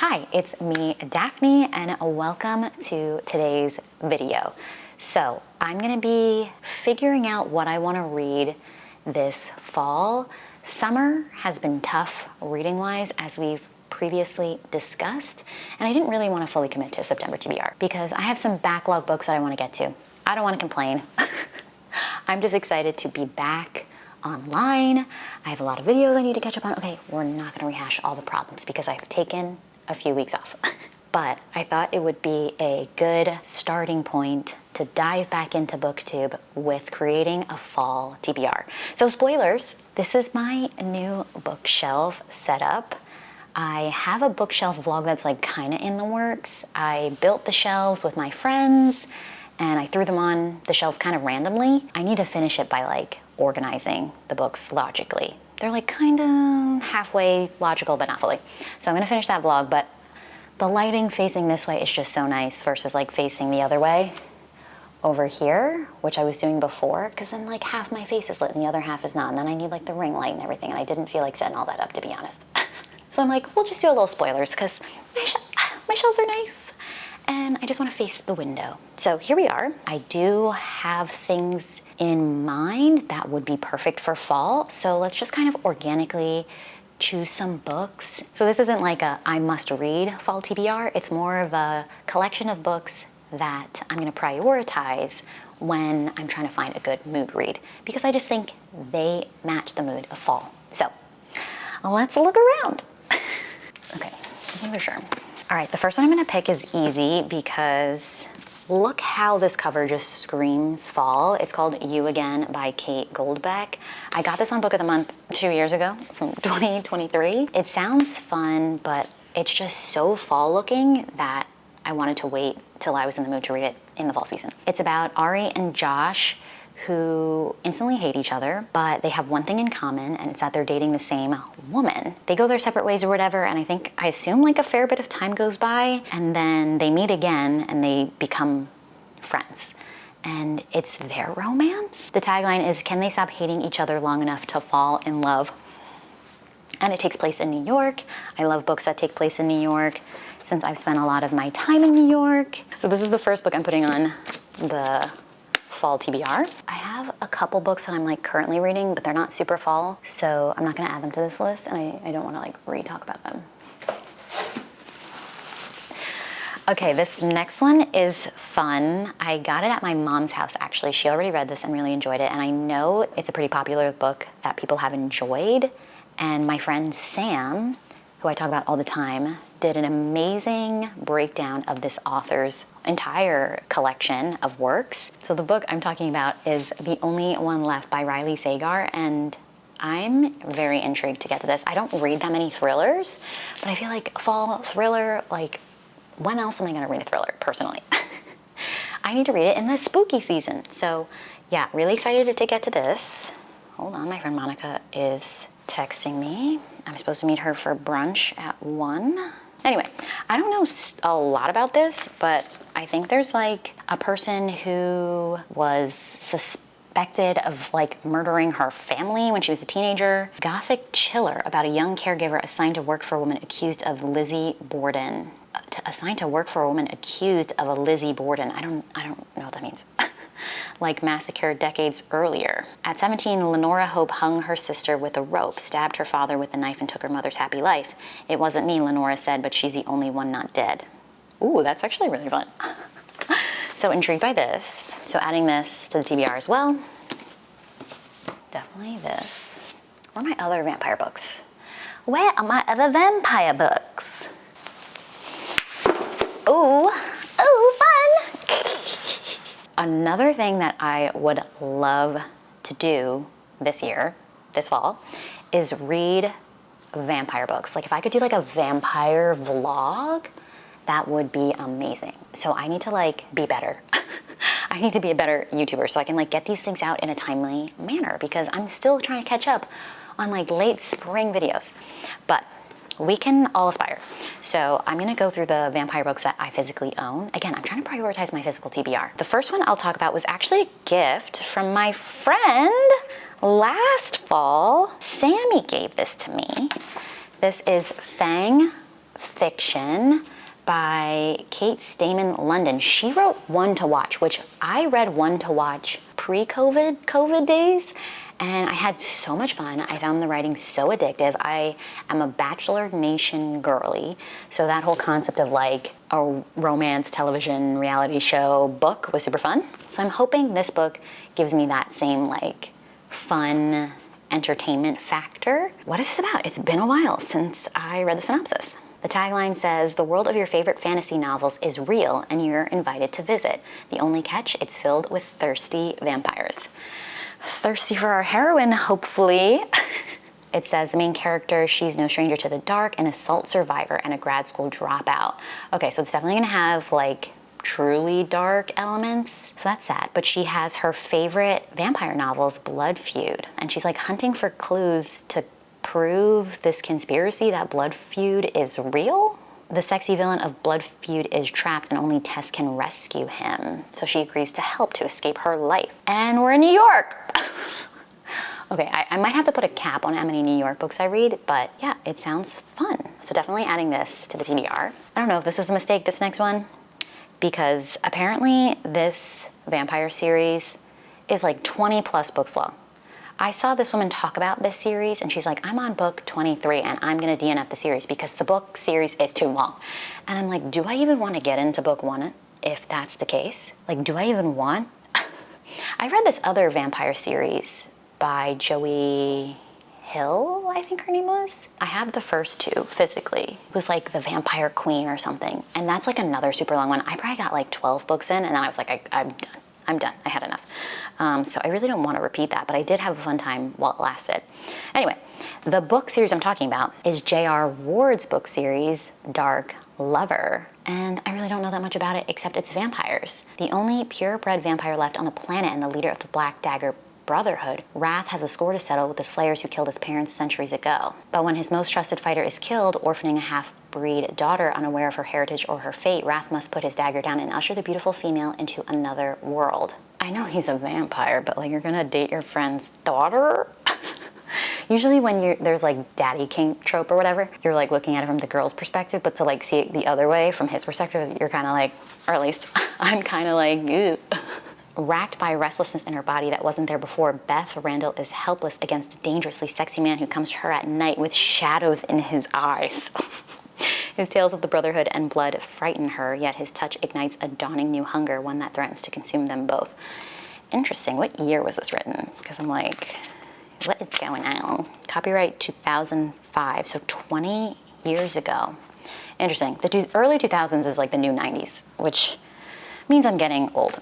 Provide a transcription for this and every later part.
Hi, it's me, Daphne, and welcome to today's video. So I'm gonna be figuring out what I wanna read this fall. Summer has been tough reading-wise, as we've previously discussed, and I didn't really wanna fully commit to September TBR because I have some backlog books that I wanna get to. I don't wanna complain. I'm just excited to be back online. I have a lot of videos I need to catch up on. Okay, we're not gonna rehash all the problems because I've taken a few weeks off. But I thought it would be a good starting point to dive back into booktube with creating a fall TBR. So spoilers, this is my new bookshelf setup. I have a bookshelf vlog that's like kind of in the works. I built the shelves with my friends and I threw them on the shelves kind of randomly. I need to finish it by like organizing the books logically. They're like kind of halfway logical, but not fully. So I'm gonna finish that vlog, but the lighting facing this way is just so nice versus like facing the other way over here, which I was doing before, because then like half my face is lit and the other half is not. And then I need like the ring light and everything. And I didn't feel like setting all that up, to be honest. So I'm like, we'll just do a little spoilers because my shelves are nice. And I just wanna face the window. So here we are. I do have things in mind that would be perfect for fall. So let's just kind of organically choose some books. So this isn't like a I must read fall TBR. It's more of a collection of books that I'm gonna prioritize when I'm trying to find a good mood read because I just think they match the mood of fall. So let's look around. Okay, for sure. All right, the first one I'm gonna pick is easy because look how this cover just screams fall. It's called You Again by Kate Goldbeck. I got this on Book of the Month 2 years ago from 2023. It sounds fun, but it's just so fall looking that I wanted to wait till I was in the mood to read it in the fall season. It's about Ari and Josh who instantly hate each other, but they have one thing in common, and it's that they're dating the same woman. They go their separate ways or whatever, and I assume like a fair bit of time goes by, and then they meet again and they become friends. And it's their romance. The tagline is, can they stop hating each other long enough to fall in love? And it takes place in New York. I love books that take place in New York since I've spent a lot of my time in New York. So this is the first book I'm putting on the fall TBR. I have a couple books that I'm like currently reading, but they're not super fall, so I'm not gonna add them to this list, and I don't wanna like re-talk about them. Okay, this next one is fun. I got it at my mom's house actually. She already read this and really enjoyed it, and I know it's a pretty popular book that people have enjoyed, and my friend Sam, who I talk about all the time, did an amazing breakdown of this author's entire collection of works. So the book I'm talking about is The Only One Left by Riley Sagar, and I'm very intrigued to get to this. I don't read that many thrillers, but I feel like fall thriller, like when else am I gonna read a thriller, personally? I need to read it in the spooky season. So yeah, really excited to get to this. Hold on, my friend Monica is texting me. I'm supposed to meet her for brunch at 1. Anyway, I don't know a lot about this, but I think there's like a person who was suspected of like murdering her family when she was a teenager. Gothic thriller about a young caregiver assigned to work for a woman accused of Lizzie Borden. Assigned to work for a woman accused of a Lizzie Borden. I don't know what that means. Like massacred decades earlier. At 17, Lenora Hope hung her sister with a rope, stabbed her father with a knife, and took her mother's happy life. It wasn't me, Lenora said, but she's the only one not dead. Ooh, that's actually really fun. So intrigued by this. So adding this to the TBR as well. Definitely this. Where are my other vampire books? Where are my other vampire books? Ooh, fun! Another thing that I would love to do this year, this fall, is read vampire books. Like if I could do like a vampire vlog, that would be amazing. So I need to like be better. I need to be a better YouTuber so I can like get these things out in a timely manner because I'm still trying to catch up on like late spring videos. But we can all aspire. So I'm gonna go through the vampire books that I physically own. Again, I'm trying to prioritize my physical TBR. The first one I'll talk about was actually a gift from my friend last fall. Sammy gave this to me. This is Fang fiction by Kate Stamen London. She wrote One to Watch, which I read One to Watch pre-COVID days, and I had so much fun. I found the writing so addictive. I am a Bachelor Nation girly, so that whole concept of like a romance television reality show book was super fun. So I'm hoping this book gives me that same like fun entertainment factor. What is this about? It's been a while since I read the synopsis. The tagline says, "The world of your favorite fantasy novels is real and you're invited to visit. The only catch, it's filled with thirsty vampires." Thirsty for our heroine, hopefully. It says the main character, she's no stranger to the dark, an assault survivor and a grad school dropout. Okay, so it's definitely gonna have like truly dark elements, so that's sad. But she has her favorite vampire novels, Blood Feud, and she's like hunting for clues to prove this conspiracy that Blood Feud is real. The sexy villain of Blood Feud is trapped and only Tess can rescue him. So she agrees to help to escape her life. And we're in New York. Okay, I might have to put a cap on how many New York books I read, but yeah, it sounds fun. So definitely adding this to the TBR. I don't know if this is a mistake, this next one, because apparently this vampire series is like 20 plus books long. I saw this woman talk about this series and she's like, I'm on book 23 and I'm gonna DNF the series because the book series is too long. And I'm like, do I even want to get into book one if that's the case? Like, do I even want? I read this other vampire series by Joey Hill, I think her name was. I have the first two physically. It was like The Vampire Queen or something. And that's like another super long one. I probably got like 12 books in and then I was like, I'm done. I'm done. I had enough. So I really don't want to repeat that, but I did have a fun time while it lasted. Anyway, the book series I'm talking about is J.R. Ward's book series, Dark Lover. And I really don't know that much about it except it's vampires. The only purebred vampire left on the planet and the leader of the Black Dagger Brotherhood, Wrath has a score to settle with the slayers who killed his parents centuries ago. But when his most trusted fighter is killed, orphaning a half-breed daughter unaware of her heritage or her fate, Wrath must put his dagger down and usher the beautiful female into another world. I know he's a vampire, but like you're gonna date your friend's daughter? Usually when there's like daddy kink trope or whatever, you're like looking at it from the girl's perspective, but to like see it the other way from his perspective, you're kind of like, or at least I'm kind of like, ew. Racked by restlessness in her body that wasn't there before, Beth Randall is helpless against the dangerously sexy man who comes to her at night with shadows in his eyes. His tales of the Brotherhood and blood frighten her, yet his touch ignites a dawning new hunger, one that threatens to consume them both. Interesting. What year was this written? Because I'm like, what is going on? Copyright 2005, so 20 years ago. Interesting. The early 2000s is like the new 90s, which means I'm getting old.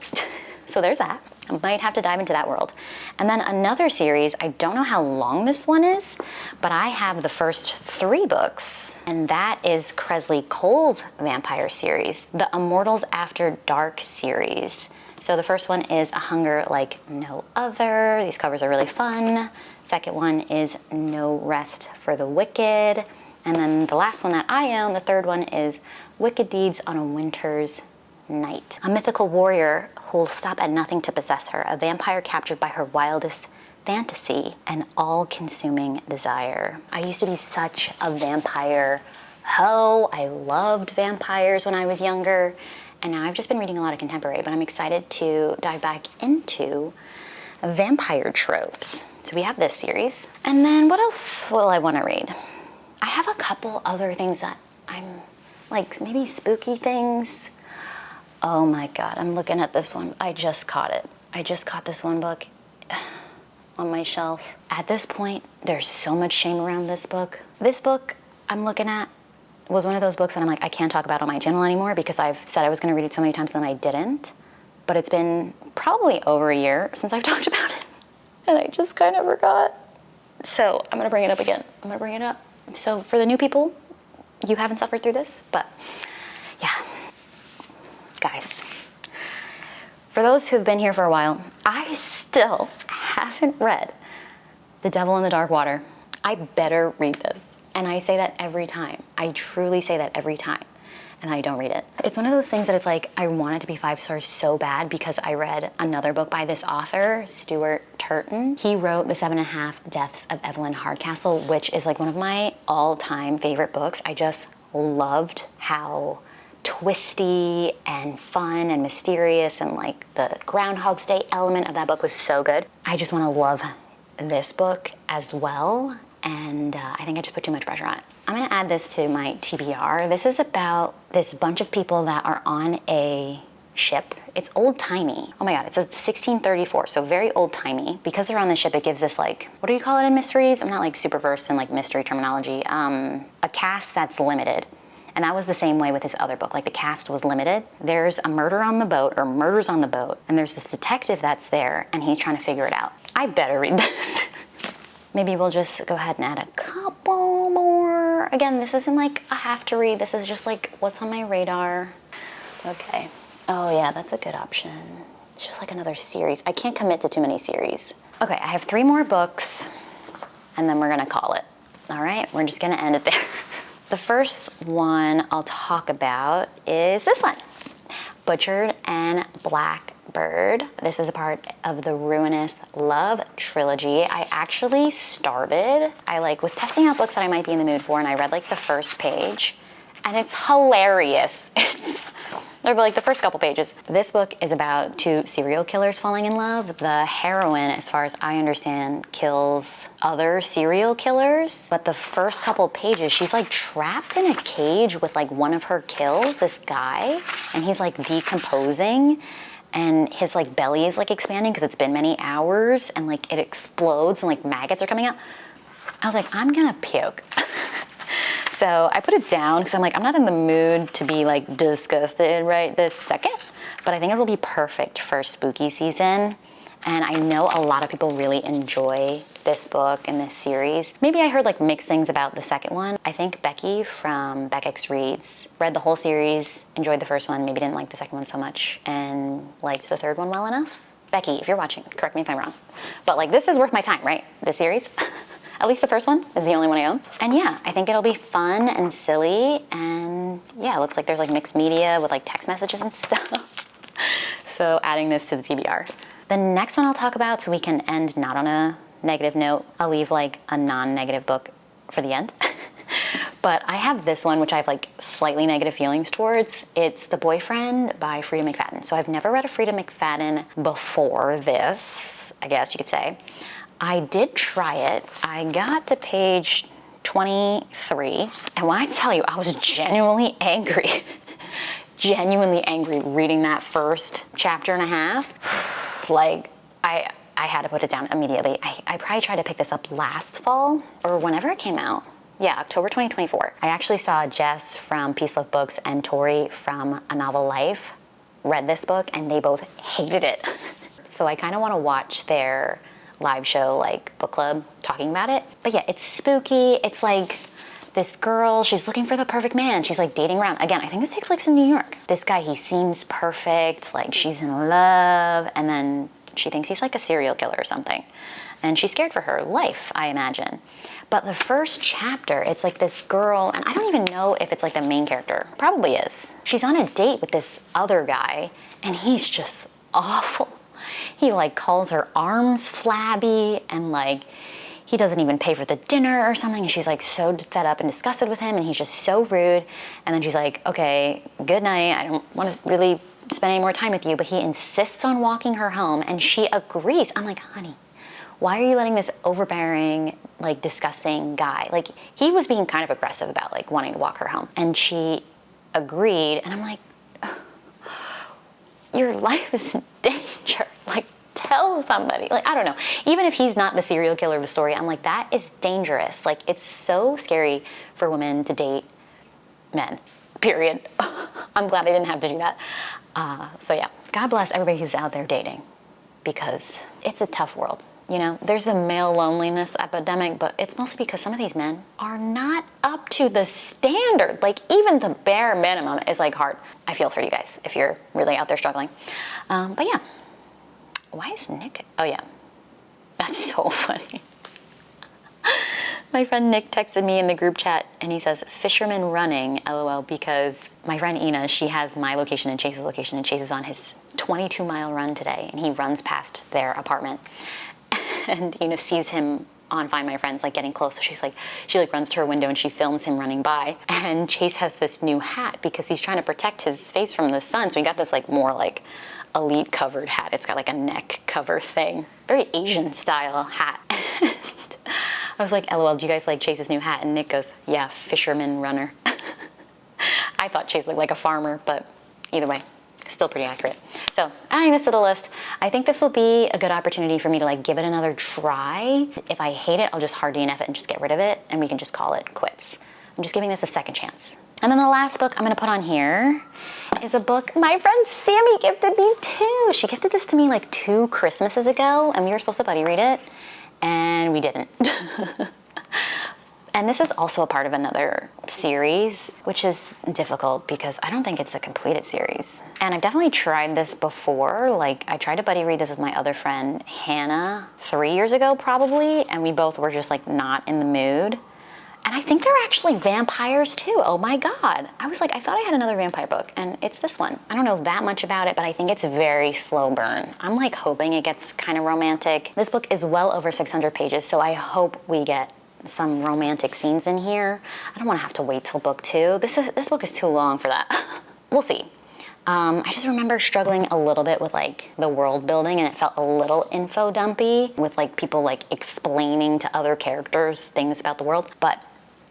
So there's that. I might have to dive into that world. And then another series, I don't know how long this one is, but I have the first 3 books, and that is Kresley Cole's vampire series, the Immortals After Dark series. So the first one is A Hunger Like No Other. These covers are really fun. Second one is No Rest for the Wicked. And then the last one that I own, the third one, is Wicked Deeds on a Winter's Night. A mythical warrior who will stop at nothing to possess her, a vampire captured by her wildest fantasy, an all-consuming desire. I used to be such a vampire hoe. I loved vampires when I was younger, and now I've just been reading a lot of contemporary, but I'm excited to dive back into vampire tropes. So we have this series. And then what else will I want to read? I have a couple other things that I'm like, maybe spooky things. Oh my God, I'm looking at this one. I just caught it. I just caught this one book on my shelf. At this point, there's so much shame around this book. This book I'm looking at was one of those books that I'm like, I can't talk about on my channel anymore because I've said I was gonna read it so many times and then I didn't. But it's been probably over a year since I've talked about it. And I just kind of forgot. So I'm gonna bring it up again. I'm gonna bring it up. So for the new people, you haven't suffered through this, but yeah. Guys, for those who have been here for a while, I still haven't read The Devil in the Dark Water. I better read this. And I say that every time. I truly say that every time. And I don't read it. It's one of those things that it's like, I want it to be 5 stars so bad because I read another book by this author, Stuart Turton. He wrote The 7.5 Deaths of Evelyn Hardcastle, which is like one of my all-time favorite books. I just loved how twisty and fun and mysterious, and like the Groundhog's Day element of that book was so good. I just want to love this book as well, and I think I just put too much pressure on it. I'm gonna add this to my TBR. This is about this bunch of people that are on a ship. It's old-timey. Oh my god, it's a 1634, so very old-timey. Because they're on the ship, it gives this, like, what do you call it in mysteries? I'm not like super versed in like mystery terminology. A cast that's limited. And that was the same way with his other book. Like, the cast was limited. There's a murder on the boat, or murders on the boat, and there's this detective that's there, and he's trying to figure it out. I better read this. Maybe we'll just go ahead and add a couple more. Again, this isn't like a have to read. This is just like what's on my radar. Okay. Oh yeah, that's a good option. It's just like another series. I can't commit to too many series. Okay, I have 3 more books, and then we're gonna call it. All right, we're just gonna end it there. The first one I'll talk about is this one, Butchered and Blackbird. This is a part of the Ruinous Love trilogy. I actually started, I was testing out books that I might be in the mood for, and I read like the first page, and it's hilarious. They're like the first couple pages. This book is about 2 serial killers falling in love. The heroine, as far as I understand, kills other serial killers. But the first couple pages, she's like trapped in a cage with like one of her kills, this guy, and he's like decomposing, and his like belly is like expanding because it's been many hours, and like it explodes and like maggots are coming out. I was like, I'm gonna puke. So I put it down because I'm like, I'm not in the mood to be like disgusted right this second, but I think it'll be perfect for spooky season. And I know a lot of people really enjoy this book and this series. Maybe I heard like mixed things about the second one. I think Becky from Beckx Reads read the whole series, enjoyed the first one, maybe didn't like the second one so much, and liked the third one well enough. Becky, if you're watching, correct me if I'm wrong. But like, this is worth my time, right? This series. At least the first one is the only one I own. And yeah, I think it'll be fun and silly, and yeah, it looks like there's like mixed media with like text messages and stuff. So adding this to the TBR. The next one I'll talk about, so we can end not on a negative note, I'll leave like a non-negative book for the end. But I have this one, which I have like slightly negative feelings towards. It's The Boyfriend by Freida McFadden. So I've never read a Freida McFadden before this, I guess you could say. I did try it. I got to page 23, and when I tell you, I was genuinely angry. Genuinely angry reading that first chapter and a half. Like, I had to put it down immediately. I probably tried to pick this up last fall, or whenever it came out. Yeah, October 2024. I actually saw Jess from Peace Love Books and Tori from A Novel Life read this book, and they both hated it. So I kind of want to watch their live show, like book club, talking about it. But yeah, it's spooky. It's like this girl, she's looking for the perfect man. She's like dating around. Again, I think this takes place in New York. This guy, he seems perfect, like she's in love, and then she thinks he's like a serial killer or something. And she's scared for her life, I imagine. But the first chapter, it's like this girl, and I don't even know if it's like the main character. Probably is. She's on a date with this other guy, and he's just awful. He like calls her arms flabby, and like he doesn't even pay for the dinner or something, and she's like so fed up and disgusted with him, and he's just so rude. And then she's like, okay, good night, I don't want to really spend any more time with you, but he insists on walking her home, and she agrees. I'm like, honey, why are you letting this overbearing, like disgusting guy, like he was being kind of aggressive about like wanting to walk her home, and she agreed. And I'm like, your life is in danger. Like, tell somebody. Like, I don't know. Even if he's not the serial killer of the story, I'm like, that is dangerous. Like, it's so scary for women to date men, period. I'm glad I didn't have to do that. So yeah, God bless everybody who's out there dating, because it's a tough world. You know, there's a male loneliness epidemic, but it's mostly because some of these men are not up to the standard. Like, even the bare minimum is like hard. I feel for you guys if you're really out there struggling. But yeah, why is Nick? Oh yeah, that's so funny. My friend Nick texted me in the group chat, and he says, fisherman running, LOL, because my friend Ina, she has my location and Chase's location, and Chase is on his 22-mile run today, and he runs past their apartment. And Ina sees him on Find My Friends, like getting close. So she runs to her window and she films him running by. And Chase has this new hat because he's trying to protect his face from the sun. So he got this like more like elite covered hat. It's got like a neck cover thing. Very Asian style hat. I was like, LOL, do you guys like Chase's new hat? And Nick goes, yeah, fisherman runner. I thought Chase looked like a farmer, but either way, still pretty accurate. So adding this to the list, I think this will be a good opportunity for me to like give it another try. If I hate it, I'll just hard DNF it and just get rid of it, and we can just call it quits. I'm just giving this a second chance. And then the last book I'm gonna put on here is a book my friend Sammy gifted me too. She gifted this to me like 2 Christmases ago, and we were supposed to buddy read it, and we didn't. And this is also a part of another series, which is difficult because I don't think it's a completed series. And I've definitely tried this before. Like, I tried to buddy read this with my other friend, Hannah, 3 years ago probably, and we both were just like not in the mood. And I think they're actually vampires too. Oh my God. I was like, I thought I had another vampire book, and it's this one. I don't know that much about it, but I think it's very slow burn. I'm like hoping it gets kind of romantic. This book is well over 600 pages, so I hope we get some romantic scenes in here. I don't want to have to wait till book 2. This book is too long for that. We'll see. I just remember struggling a little bit with like the world building, and it felt a little info dumpy with like people like explaining to other characters things about the world. But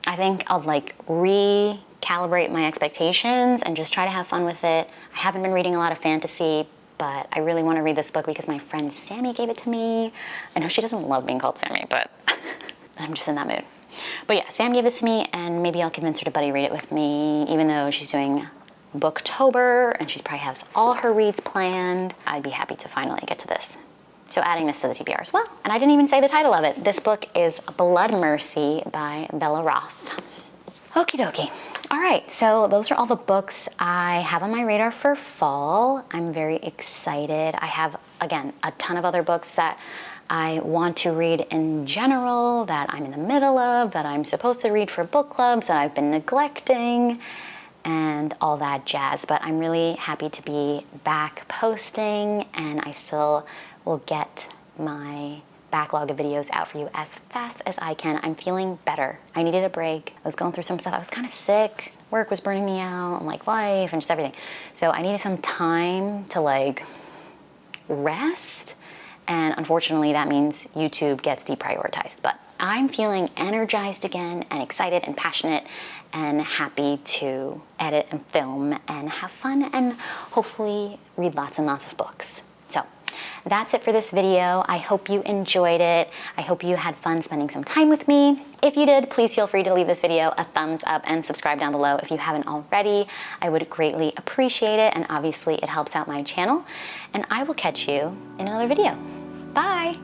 I think I'll like recalibrate my expectations and just try to have fun with it. I haven't been reading a lot of fantasy, but I really want to read this book because my friend Sammy gave it to me. I know she doesn't love being called Sammy, but I'm just in that mood. But yeah, Sam gave this to me, and maybe I'll convince her to buddy read it with me, even though she's doing Booktober and she probably has all her reads planned. I'd be happy to finally get to this. So adding this to the TBR as well. And I didn't even say the title of it. This book is Blood Mercy by Bella Roth. Okie dokie. All right, so those are all the books I have on my radar for fall. I'm very excited. I have, again, a ton of other books that I want to read in general, that I'm in the middle of, that I'm supposed to read for book clubs, that I've been neglecting, and all that jazz. But I'm really happy to be back posting, and I still will get my backlog of videos out for you as fast as I can. I'm feeling better. I needed a break. I was going through some stuff. I was kind of sick. Work was burning me out, and like life and just everything. So I needed some time to like rest. And unfortunately, that means YouTube gets deprioritized. But I'm feeling energized again and excited and passionate and happy to edit and film and have fun and hopefully read lots and lots of books. So that's it for this video. I hope you enjoyed it. I hope you had fun spending some time with me. If you did, please feel free to leave this video a thumbs up and subscribe down below if you haven't already. I would greatly appreciate it, and obviously it helps out my channel. And I will catch you in another video. Bye!